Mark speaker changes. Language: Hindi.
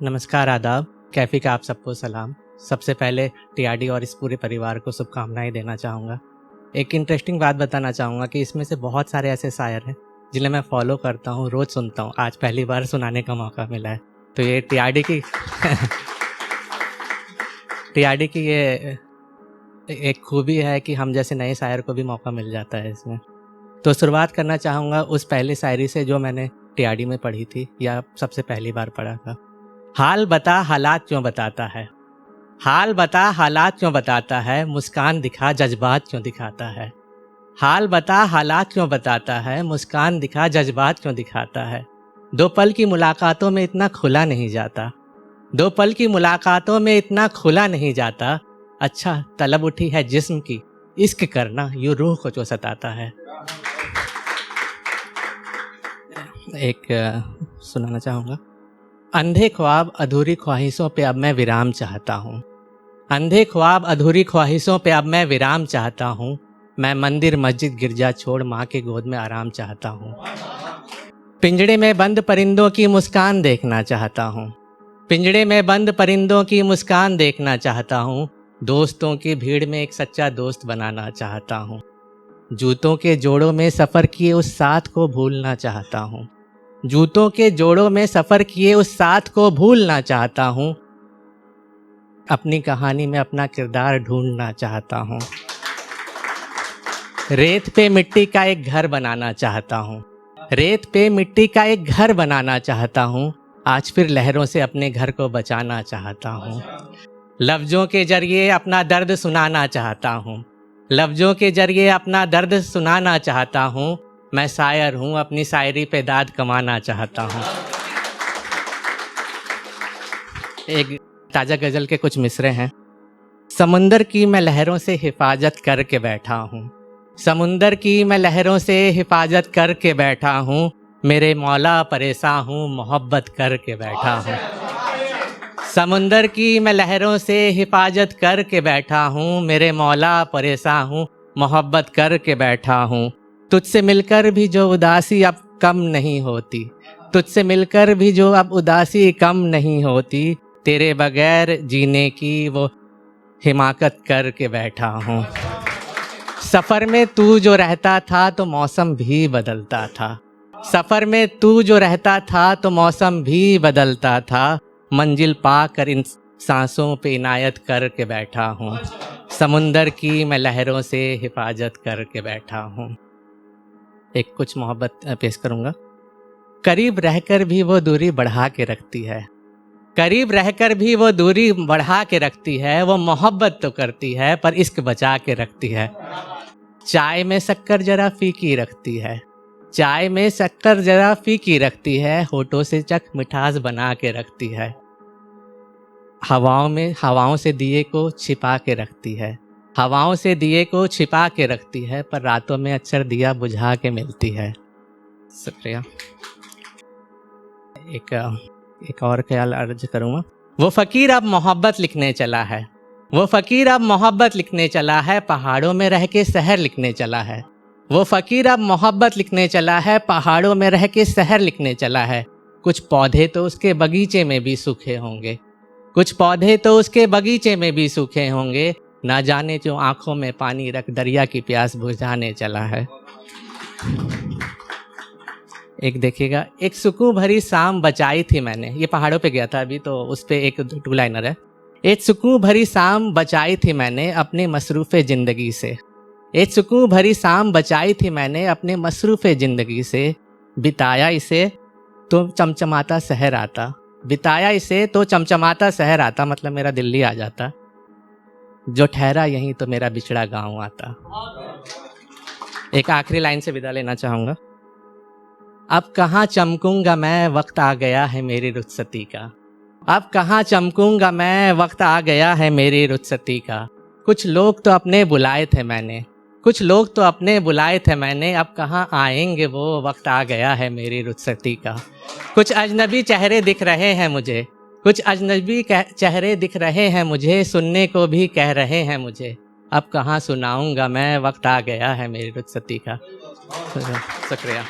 Speaker 1: नमस्कार, आदाब, कैफ़ी का आप सबको सलाम। सबसे पहले टीआरडी और इस पूरे परिवार को शुभकामनाएँ देना चाहूँगा। एक इंटरेस्टिंग बात बताना चाहूँगा कि इसमें से बहुत सारे ऐसे शायर हैं जिन्हें मैं फ़ॉलो करता हूँ, रोज़ सुनता हूँ। आज पहली बार सुनाने का मौका मिला है। तो ये टीआरडी की टीआरडी की ये एक खूबी है कि हम जैसे नए शायर को भी मौका मिल जाता है इसमें। तो शुरुआत करना चाहूँगा उस पहली शायरी से जो मैंने टीआरडी में पढ़ी थी या सबसे पहली बार पढ़ा था। हाल बता हालात क्यों बताता है, हाल बता हालात क्यों बताता है, मुस्कान दिखा जज्बात क्यों दिखाता है। हाल बता हालात क्यों बताता है, मुस्कान दिखा जज्बात क्यों दिखाता है। दो पल की मुलाकातों में इतना खुला नहीं जाता, दो पल की मुलाकातों में इतना खुला नहीं जाता। अच्छा तलब उठी है जिस्म की, इश्क करना यूं रूह को जो सताता है। एक सुनाना चाहूँगा। अंधे ख्वाब अधूरी ख्वाहिशों पे अब मैं विराम चाहता हूँ, अंधे ख्वाब अधूरी ख्वाहिशों पे अब मैं विराम चाहता हूँ। मैं मंदिर मस्जिद गिरजा छोड़ माँ के गोद में आराम चाहता हूँ। पिंजड़े में बंद परिंदों की मुस्कान देखना चाहता हूँ, पिंजड़े में बंद परिंदों की मुस्कान देखना चाहता हूँ। दोस्तों की भीड़ में एक सच्चा दोस्त बनाना चाहता हूँ। जूतों के जोड़ों में सफ़र किए उस साथ को भूलना चाहता हूँ, जूतों के जोड़ों में सफ़र किए उस साथ को भूलना चाहता हूँ। अपनी कहानी में अपना किरदार ढूंढना चाहता हूँ। रेत पे मिट्टी का एक घर बनाना चाहता हूँ, रेत पे मिट्टी का एक घर बनाना चाहता हूँ। आज फिर लहरों से अपने घर को बचाना चाहता हूँ। लफ्ज़ों के जरिए अपना दर्द सुनाना चाहता हूँ, लफ्ज़ों के जरिए अपना दर्द सुनाना चाहता हूँ। मैं शायर हूँ, अपनी शायरी पे दाद कमाना चाहता हूँ। एक ताज़ा गज़ल के कुछ मिसरे हैं। समुंदर की मैं लहरों से हिफाजत करके बैठा हूँ, समुंदर की मैं लहरों से हिफाजत करके बैठा हूँ। मेरे मौला परेशान हूँ, मोहब्बत करके बैठा हूँ। समुंदर की मैं लहरों से हिफाजत करके बैठा हूँ, मेरे मौला परेशान हूँ, मोहब्बत करके बैठा हूँ। तुझसे मिलकर भी जो उदासी अब कम नहीं होती, तुझसे मिलकर भी जो अब उदासी कम नहीं होती। तेरे बगैर जीने की वो हिमाकत करके बैठा हूँ। सफ़र में तू जो रहता था तो मौसम भी बदलता था, सफ़र में तू जो रहता था तो मौसम भी बदलता था। मंजिल पाकर इन सांसों पे इनायत करके बैठा हूँ, समुंदर की मैं लहरों से हिफाजत करके बैठा हूँ। एक कुछ मोहब्बत पेश करूँगा। करीब रहकर भी वो दूरी बढ़ा के रखती है, करीब रहकर भी वो दूरी बढ़ा के रखती है। वो मोहब्बत तो करती है पर इश्क बचा के रखती है। चाय में शक्कर जरा फीकी रखती है, चाय में शक्कर जरा फीकी रखती है। होठों से चख मिठास बना के रखती है। हवाओं से दिए को छिपा के रखती है, हवाओं से दिए को छिपा के रखती है। पर रातों में अक्सर दिया बुझा के मिलती है। शुक्रिया। एक और ख्याल अर्ज करूँगा। वो फ़कीर अब मोहब्बत लिखने चला है, वो फ़कीर अब मोहब्बत लिखने चला है, पहाड़ों में रह के शहर लिखने चला है। वो फ़कीर अब मोहब्बत लिखने चला है, पहाड़ों में रह के शहर लिखने चला है। कुछ पौधे तो उसके बगीचे में भी सूखे होंगे, कुछ पौधे तो उसके बगीचे में भी सूखे होंगे। ना जाने जो आँखों में पानी रख दरिया की प्यास बुझाने चला है। एक देखिएगा। एक सुकून भरी शाम बचाई थी मैंने, ये पहाड़ों पे गया था अभी तो उस पे एक टू लाइनर है। एक सुकून भरी शाम बचाई थी मैंने अपने मसरूफ़े ज़िंदगी से, एक सुकून भरी शाम बचाई थी मैंने अपने मसरूफ़े ज़िंदगी से। बिताया इसे तो चमचमाता शहर आता, बिताया इसे तो चमचमाता शहर आता, मतलब मेरा दिल्ली आ जाता। जो ठहरा यहीं तो मेरा बिछड़ा गाँव आता। एक आखिरी लाइन से विदा लेना चाहूँगा। अब कहाँ चमकूंगा मैं, वक्त आ गया है मेरी रुखसती का, अब कहाँ चमकूंगा मैं, वक्त आ गया है मेरी रुखसती का। कुछ लोग तो अपने बुलाए थे मैंने, कुछ लोग तो अपने बुलाए थे मैंने, अब कहाँ आएंगे वो, वक्त आ गया है मेरी रुखसती का। कुछ अजनबी चेहरे दिख रहे हैं मुझे, कुछ अजनबी चेहरे दिख रहे हैं मुझे, सुनने को भी कह रहे हैं मुझे। अब कहाँ सुनाऊंगा मैं, वक्त आ गया है मेरी रुखसती का। शुक्रिया।